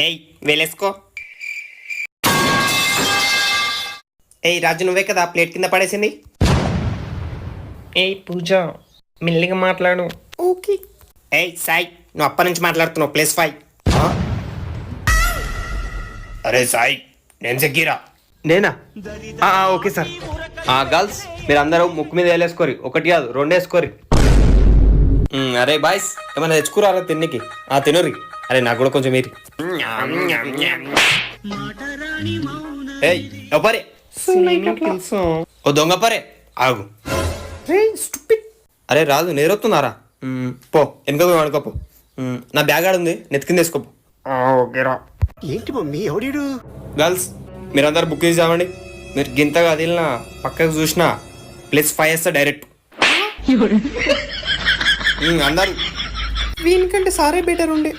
ఏయ్ వేలేసుకో. ఏయ్ రాజు నువ్వే కదా ప్లేట్ కింద పడేసింది. ఏయ్ పూజ మెల్లిగా మాట్లాడు. ఓకే. ఏయ్ సాయి నువ్వు అప్పటి నుంచి మాట్లాడుతున్నావు +5. అరే సాయి నేను జగ్గీరా. నేనా? Okay sir. గర్ల్స్ మీరు అందరూ ముక్కు మీద వేలేసుకోరి, ఒకటి కాదు 2 వేసుకోరి. అరే బాయ్స్ ఏమన్నా తెచ్చుకురారా తిన్నికి? తినరి. అరే నాకు కూడా కొంచెం మీరు. ఏయ్ ఎవరే ఓ దొంగ పరే ఆగు. అరే రాజు నేరొస్తున్నారా? పో వెనక పోయి వాడుకోపో. నా బ్యాగ్ ఆడుంది నెత్తికింద వేసుకోపో. ఓకేరా. ఏంటి మమ్మీ ఎవడీడు? గర్ల్స్ మీరందరూ బుక్ చేసి చావండి. మీరు గింతగా వదిలినా పక్కకు చూసినా +5 వేస్తా డైరెక్ట్. అందరు వీనికంటే సారే బెటర్ ఉండే.